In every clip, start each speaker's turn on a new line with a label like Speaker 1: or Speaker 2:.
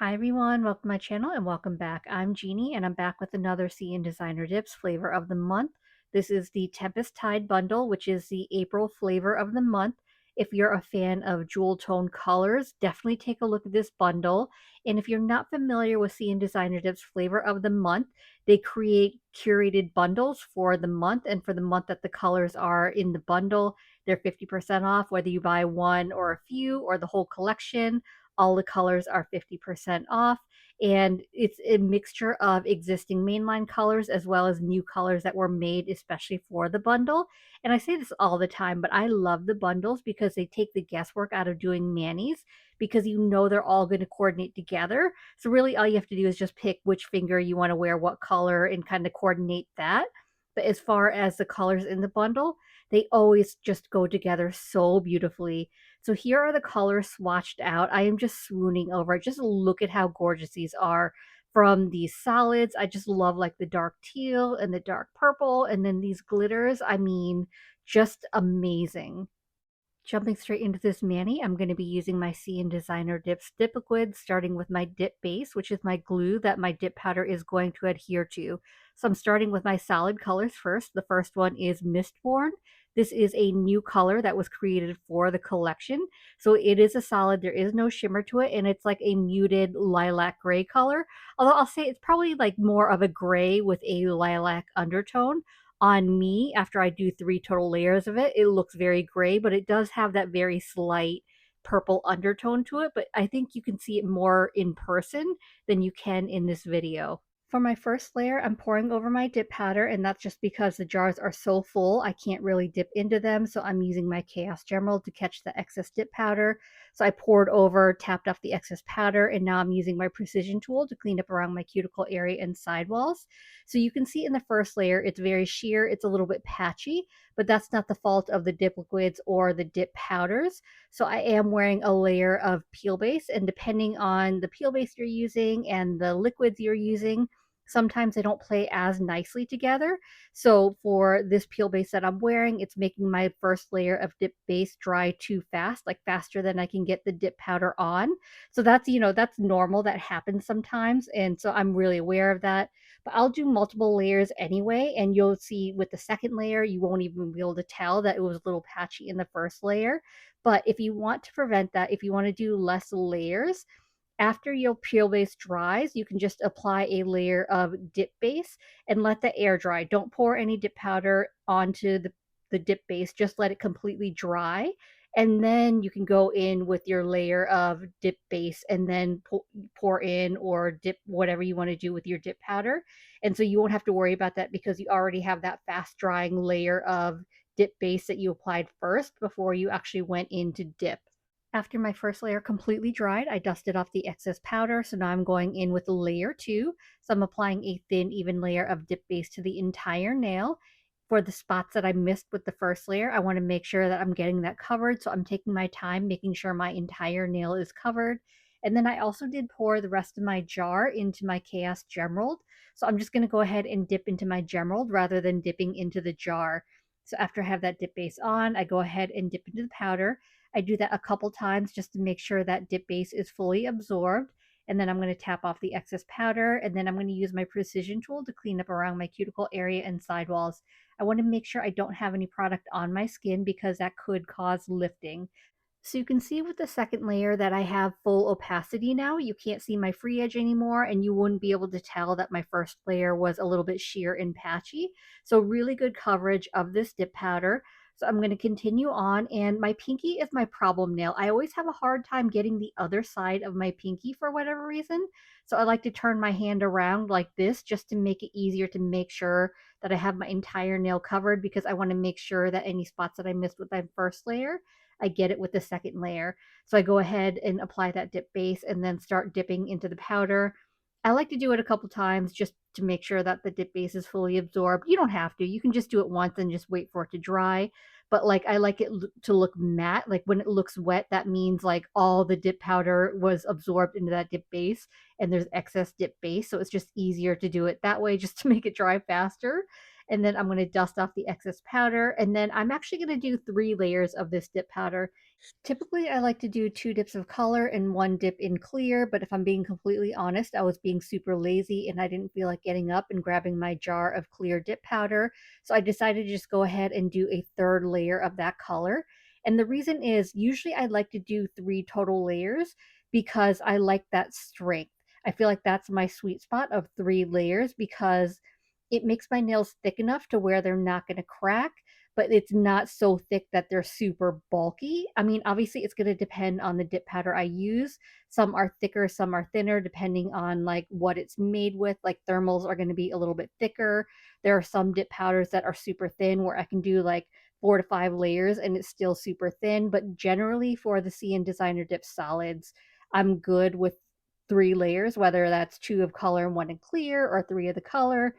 Speaker 1: Hi everyone, welcome to my channel and welcome back. I'm Jeannie and I'm back with another Sea and Designer Dips flavor of the month. This is the Tempest Tide bundle, which is the April flavor of the month. If you're a fan of jewel tone colors, definitely take a look at this bundle. And if you're not familiar with Sea and Designer Dips flavor of the month, they create curated bundles for the month, and for the month that the colors are in the bundle, they're 50% off, whether you buy one or a few or the whole collection. All the colors are 50% off, and it's a mixture of existing mainline colors as well as new colors that were made especially for the bundle. And I say this all the time, but I love the bundles because they take the guesswork out of doing manis, because you know they're all going to coordinate together. So really all you have to do is just pick which finger you want to wear what color and kind of coordinate that. But as far as the colors in the bundle, they always just go together so beautifully. So here are the colors swatched out. I am just swooning over it. Just look at how gorgeous these are. From these solids, I just love like the dark teal and the dark purple, and then these glitters. I mean, just amazing. Jumping straight into this mani, I'm going to be using my Sea and Designer Dips dip liquid, starting with my dip base, which is my glue that my dip powder is going to adhere to. So I'm starting with my solid colors first. The first one is Mistborn. This is a new color that was created for the collection. So it is a solid, there is no shimmer to it, and it's like a muted lilac gray color. Although I'll say it's probably like more of a gray with a lilac undertone. On me, after I do 3 total layers of it, it looks very gray, but it does have that very slight purple undertone to it, but I think you can see it more in person than you can in this video. For my first layer, I'm pouring over my dip powder, and that's just because the jars are so full, I can't really dip into them, so I'm using my Chaos Gemerald to catch the excess dip powder. So I poured over, tapped off the excess powder, and now I'm using my precision tool to clean up around my cuticle area and sidewalls. So you can see in the first layer, it's very sheer, it's a little bit patchy, but that's not the fault of the dip liquids or the dip powders. So I am wearing a layer of peel base, and depending on the peel base you're using and the liquids you're using, sometimes they don't play as nicely together. So for this peel base that I'm wearing, it's making my first layer of dip base dry too fast, like faster than I can get the dip powder on. So that's, that's normal. That happens sometimes. And so I'm really aware of that. But I'll do multiple layers anyway. And you'll see with the second layer, you won't even be able to tell that it was a little patchy in the first layer. But if you want to prevent that, if you want to do less layers, after your peel base dries, you can just apply a layer of dip base and let the air dry. Don't pour any dip powder onto the dip base, just let it completely dry. And then you can go in with your layer of dip base and then pour in or dip whatever you want to do with your dip powder. And so you won't have to worry about that because you already have that fast drying layer of dip base that you applied first before you actually went into dip. After my first layer completely dried, I dusted off the excess powder, so now I'm going in with layer 2. So I'm applying a thin, even layer of dip base to the entire nail. For the spots that I missed with the first layer, I want to make sure that I'm getting that covered, so I'm taking my time, making sure my entire nail is covered. And then I also did pour the rest of my jar into my Chaos Gemerald, so I'm just going to go ahead and dip into my Gemerald rather than dipping into the jar. So after I have that dip base on, I go ahead and dip into the powder. I do that a couple times just to make sure that dip base is fully absorbed. And then I'm going to tap off the excess powder, and then I'm going to use my precision tool to clean up around my cuticle area and sidewalls. I want to make sure I don't have any product on my skin because that could cause lifting. So you can see with the second layer that I have full opacity now. You can't see my free edge anymore, and you wouldn't be able to tell that my first layer was a little bit sheer and patchy. So really good coverage of this dip powder. So I'm going to continue on, and my pinky is my problem nail. I always have a hard time getting the other side of my pinky for whatever reason. So I like to turn my hand around like this just to make it easier to make sure that I have my entire nail covered, because I want to make sure that any spots that I missed with my first layer, I get it with the second layer. So I go ahead and apply that dip base and then start dipping into the powder. I like to do it a couple times just to make sure that the dip base is fully absorbed. You don't have to. You can just do it once and just wait for it to dry. But like I like it to look matte. Like when it looks wet, that means like all the dip powder was absorbed into that dip base and there's excess dip base. So it's just easier to do it that way just to make it dry faster. and then I'm going to dust off the excess powder, and then I'm actually going to do 3 layers of this dip powder. Typically, I like to do 2 dips of color and 1 dip in clear, but if I'm being completely honest, I was being super lazy and I didn't feel like getting up and grabbing my jar of clear dip powder. So I decided to just go ahead and do a 3rd layer of that color. And the reason is usually I like to do 3 total layers because I like that strength. I feel like that's my sweet spot of 3 layers because it makes my nails thick enough to where they're not going to crack, but it's not so thick that they're super bulky. I mean, obviously, it's going to depend on the dip powder I use. Some are thicker, some are thinner, depending on like what it's made with. Like thermals are going to be a little bit thicker. There are some dip powders that are super thin where I can do like 4 to 5 layers and it's still super thin. But generally, for the CN Designer Dip solids, I'm good with 3 layers, whether that's 2 of color and 1 in clear or 3 of the color.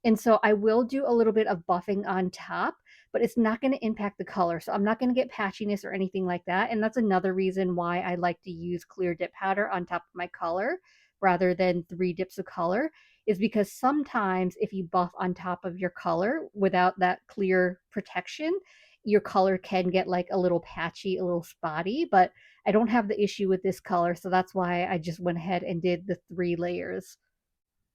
Speaker 1: And so I will do a little bit of buffing on top, but it's not going to impact the color. So I'm not going to get patchiness or anything like that. And that's another reason why I like to use clear dip powder on top of my color rather than 3 dips of color, is because sometimes if you buff on top of your color without that clear protection, your color can get like a little patchy, a little spotty, but I don't have the issue with this color. So that's why I just went ahead and did the 3 layers.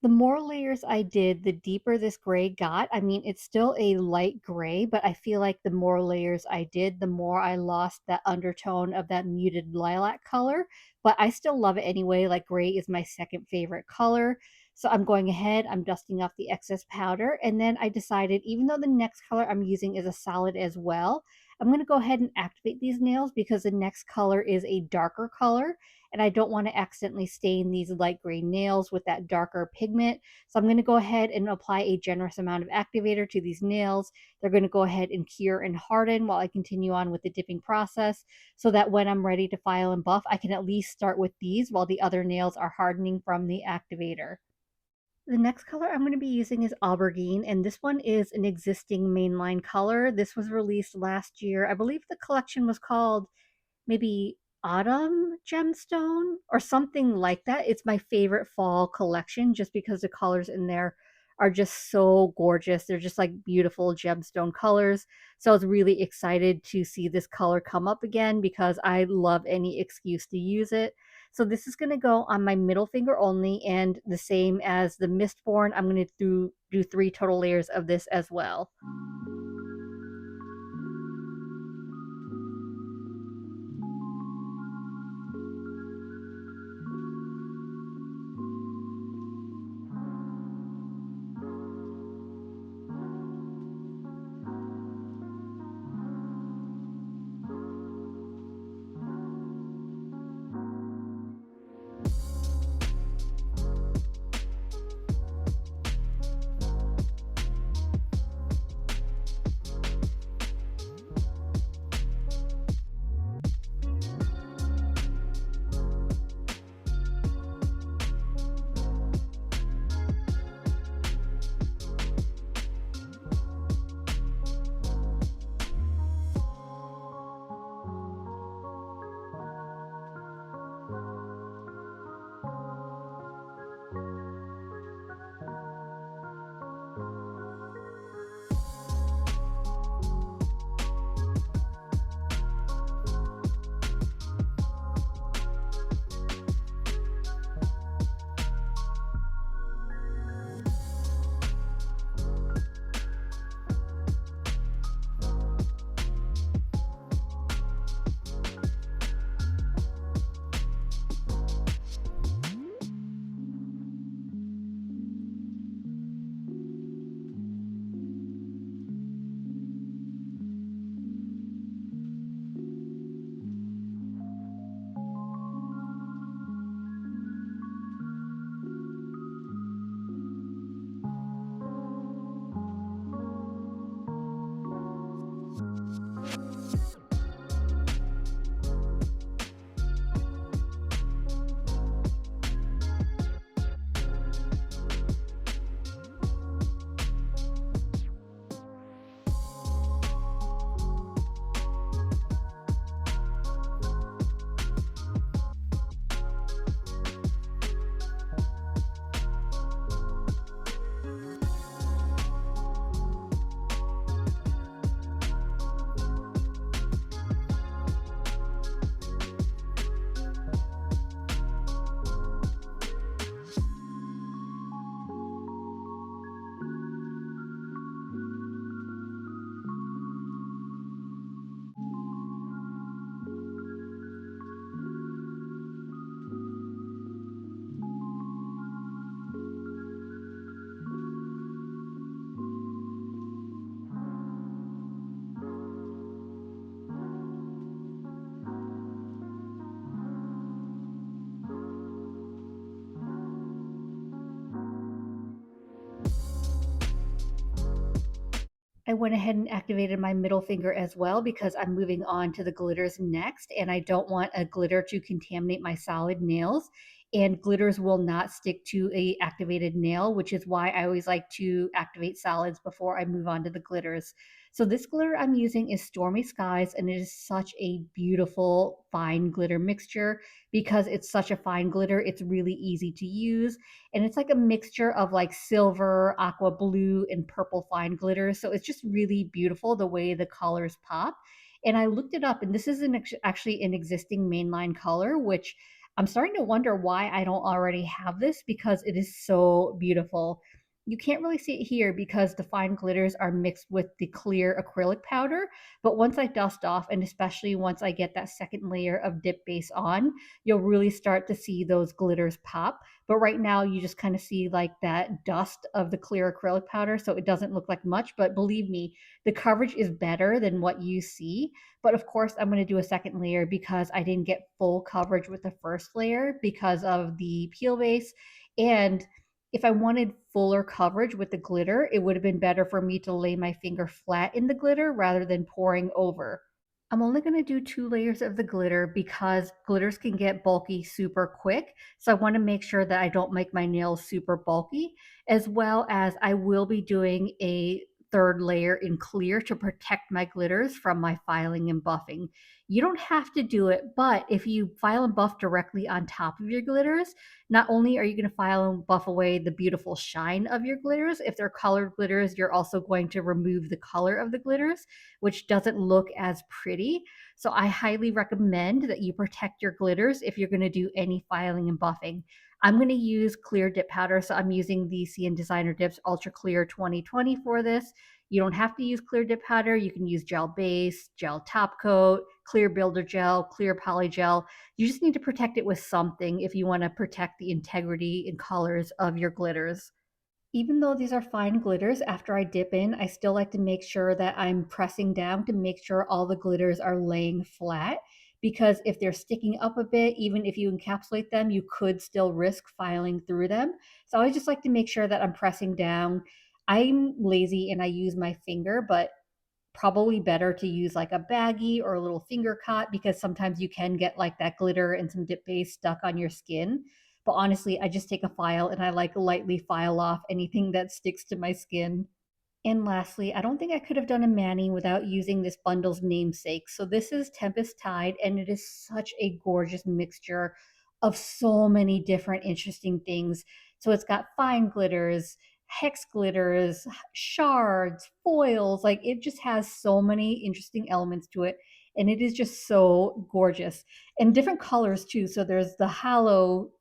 Speaker 1: The more layers I did, the deeper this gray got. I mean, it's still a light gray, but I feel like the more layers I did, the more I lost that undertone of that muted lilac color. But I still love it anyway. Like gray is my second favorite color. So I'm going ahead, I'm dusting off the excess powder. And then I decided, even though the next color I'm using is a solid as well, I'm going to go ahead and activate these nails because the next color is a darker color and I don't want to accidentally stain these light gray nails with that darker pigment. So I'm going to go ahead and apply a generous amount of activator to these nails. They're going to go ahead and cure and harden while I continue on with the dipping process so that when I'm ready to file and buff, I can at least start with these while the other nails are hardening from the activator. The next color I'm going to be using is Aubergine, and this one is an existing mainline color. This was released last year. I believe the collection was called maybe Autumn Gemstone or something like that. It's my favorite fall collection just because the colors in there are just so gorgeous. They're just like beautiful gemstone colors. So I was really excited to see this color come up again because I love any excuse to use it. So this is going to go on my middle finger only, and the same as the Mistborn, I'm going to do 3 total layers of this as well. I went ahead and activated my middle finger as well because I'm moving on to the glitters next, and I don't want a glitter to contaminate my solid nails. And glitters will not stick to a activated nail, which is why I always like to activate solids before I move on to the glitters. So this glitter I'm using is Stormy Skies, and it is such a beautiful fine glitter mixture. Because it's such a fine glitter, it's really easy to use, and it's like a mixture of like silver, aqua blue, and purple fine glitter. So it's just really beautiful the way the colors pop. And I looked it up, and this is actually an existing mainline color, which I'm starting to wonder why I don't already have this because it is so beautiful. You can't really see it here because the fine glitters are mixed with the clear acrylic powder. But once I dust off, and especially once I get that second layer of dip base on, you'll really start to see those glitters pop. But right now, you just kind of see like that dust of the clear acrylic powder. So it doesn't look like much. But believe me, the coverage is better than what you see. But of course, I'm going to do a second layer because I didn't get full coverage with the first layer because of the peel base. And if I wanted fuller coverage with the glitter, it would have been better for me to lay my finger flat in the glitter rather than pouring over. I'm only going to do 2 layers of the glitter because glitters can get bulky super quick. So I want to make sure that I don't make my nails super bulky, as well as I will be doing a third layer in clear to protect my glitters from my filing and buffing. You don't have to do it, but if you file and buff directly on top of your glitters, not only are you going to file and buff away the beautiful shine of your glitters, if they're colored glitters, you're also going to remove the color of the glitters, which doesn't look as pretty. So I highly recommend that you protect your glitters if you're going to do any filing and buffing. I'm going to use clear dip powder. So I'm using the CN Designer Dips Ultra Clear 2020 for this. You don't have to use clear dip powder. You can use gel base, gel top coat, clear builder gel, clear poly gel. You just need to protect it with something if you want to protect the integrity and colors of your glitters. Even though these are fine glitters, after I dip in, I still like to make sure that I'm pressing down to make sure all the glitters are laying flat. Because if they're sticking up a bit, even if you encapsulate them, you could still risk filing through them. So I just like to make sure that I'm pressing down. I'm lazy and I use my finger, but probably better to use like a baggie or a little finger cot because sometimes you can get like that glitter and some dip base stuck on your skin. But honestly, I just take a file and I like lightly file off anything that sticks to my skin. And lastly, I don't think I could have done a mani without using this bundle's namesake. So this is Tempest Tide, and it is such a gorgeous mixture of so many different interesting things. So it's got fine glitters, hex glitters, shards, foils. Like it just has so many interesting elements to it. And it is just so gorgeous. And different colors too. So there's the hollow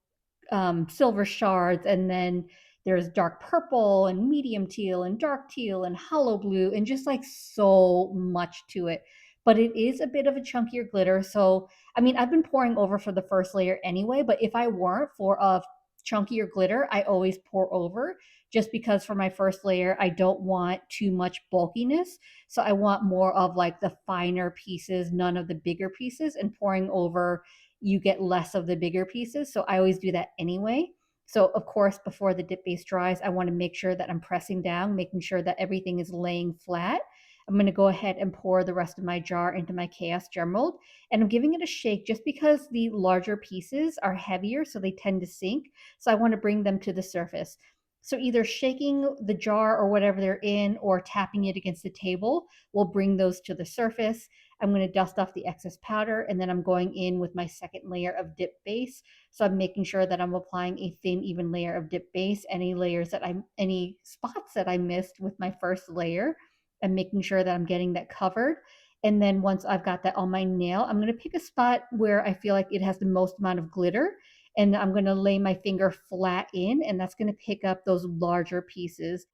Speaker 1: silver shards, and then there's dark purple and medium teal and dark teal and hollow blue, and just like so much to it. But it is a bit of a chunkier glitter. So, I mean, I've been pouring over for the first layer anyway, but if I weren't for a chunkier glitter, I always pour over just because for my first layer, I don't want too much bulkiness. So I want more of like the finer pieces, none of the bigger pieces, and pouring over you get less of the bigger pieces. So I always do that anyway. So of course, before the dip base dries, I want to make sure that I'm pressing down, making sure that everything is laying flat. I'm going to go ahead and pour the rest of my jar into my Chaos Gem Mold. And I'm giving it a shake just because the larger pieces are heavier, so they tend to sink. So I want to bring them to the surface. So either shaking the jar or whatever they're in or tapping it against the table will bring those to the surface. I'm going to dust off the excess powder, and then I'm going in with my second layer of dip base. So I'm making sure that I'm applying a thin, even layer of dip base. Any spots that I missed with my first layer, I'm making sure that I'm getting that covered. And then once I've got that on my nail, I'm going to pick a spot where I feel like it has the most amount of glitter. And I'm going to lay my finger flat in, and that's going to pick up those larger pieces.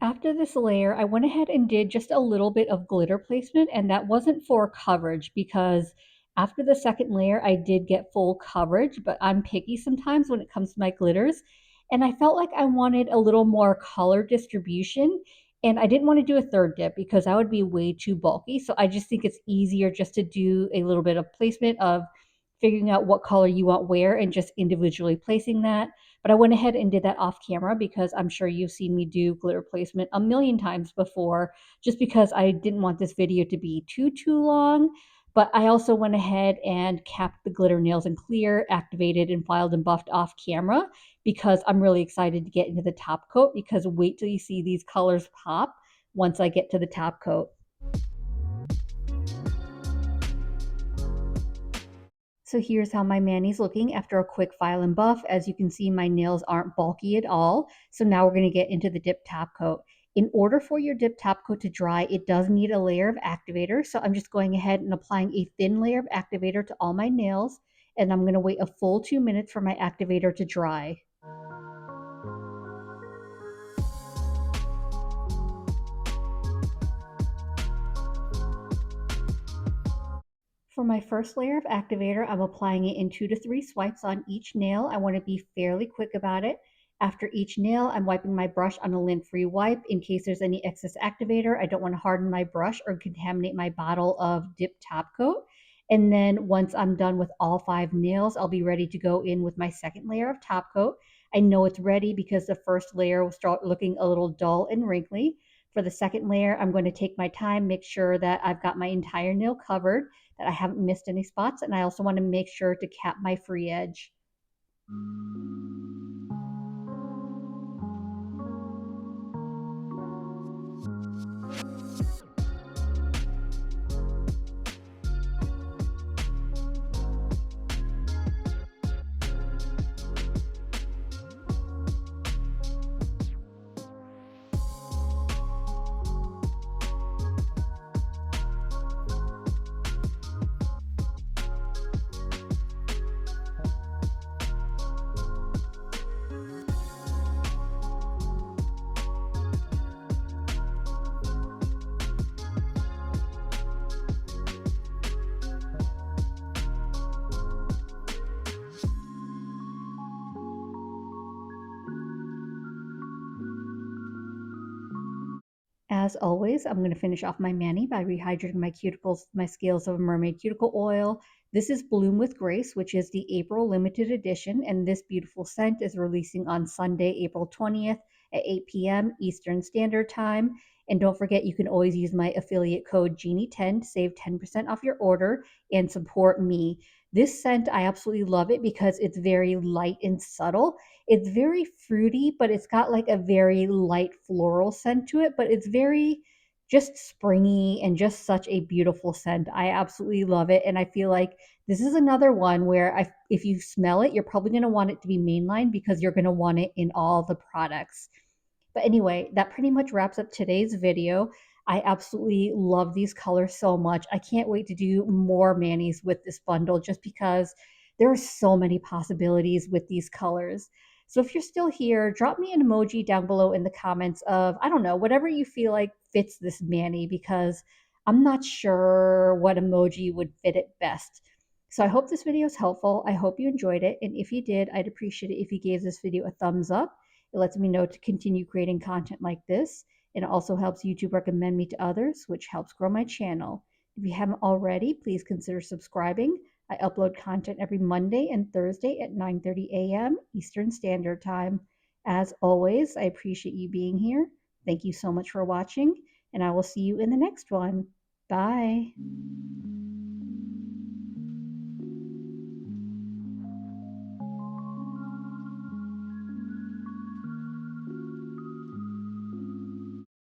Speaker 1: After this layer, I went ahead and did just a little bit of glitter placement, and that wasn't for coverage because after the second layer, I did get full coverage, but I'm picky sometimes when it comes to my glitters. And I felt like I wanted a little more color distribution, and I didn't want to do a third dip because that would be way too bulky. So I just think it's easier just to do a little bit of placement of figuring out what color you want where and just individually placing that. but I went ahead and did that off camera because I'm sure you've seen me do glitter placement a million times before, just because I didn't want this video to be too long. But I also went ahead and capped the glitter nails in clear, activated and filed and buffed off camera because I'm really excited to get into the top coat, because wait till you see these colors pop once I get to the top coat. So here's how my mani's looking after a quick file and buff. As you can see, my nails aren't bulky at all. So now we're going to get into the dip top coat. In order for your dip top coat to dry, it does need a layer of activator. So I'm just going ahead and applying a thin layer of activator to all my nails. And I'm going to wait a full 2 minutes for my activator to dry. For my first layer of activator, I'm applying it in 2 to 3 swipes on each nail. I want to be fairly quick about it. After each nail, I'm wiping my brush on a lint-free wipe in case there's any excess activator. I don't want to harden my brush or contaminate my bottle of dip top coat. And then once I'm done with all 5 nails, I'll be ready to go in with my second layer of top coat. I know it's ready because the first layer will start looking a little dull and wrinkly. For the second layer, I'm going to take my time, make sure that I've got my entire nail covered, that I haven't missed any spots, and I also want to make sure to cap my free edge. As always, I'm going to finish off my mani by rehydrating my cuticles with my Scales of a Mermaid cuticle oil. This is Bloom with Grace, which is the April limited edition, and this beautiful scent is releasing on Sunday, April 20th at 8 p.m. Eastern Standard Time. And don't forget, you can always use my affiliate code Jeannie10 to save 10% off your order and support me. This scent, I absolutely love it because it's very light and subtle. It's very fruity, but it's got like a very light floral scent to it, but it's very just springy and just such a beautiful scent. I absolutely love it. And I feel like this is another one where if you smell it, you're probably going to want it to be mainline because you're going to want it in all the products. But anyway, that pretty much wraps up today's video. I absolutely love these colors so much. I can't wait to do more manis with this bundle just because there are so many possibilities with these colors. So if you're still here, drop me an emoji down below in the comments of, I don't know, whatever you feel like fits this mani, because I'm not sure what emoji would fit it best. So I hope this video is helpful. I hope you enjoyed it. And if you did, I'd appreciate it if you gave this video a thumbs up. It lets me know to continue creating content like this. It also helps YouTube recommend me to others, which helps grow my channel. If you haven't already, please consider subscribing. I upload content every Monday and Thursday at 9:30 a.m. Eastern Standard Time. As always, I appreciate you being here. Thank you so much for watching, and I will see you in the next one. Bye.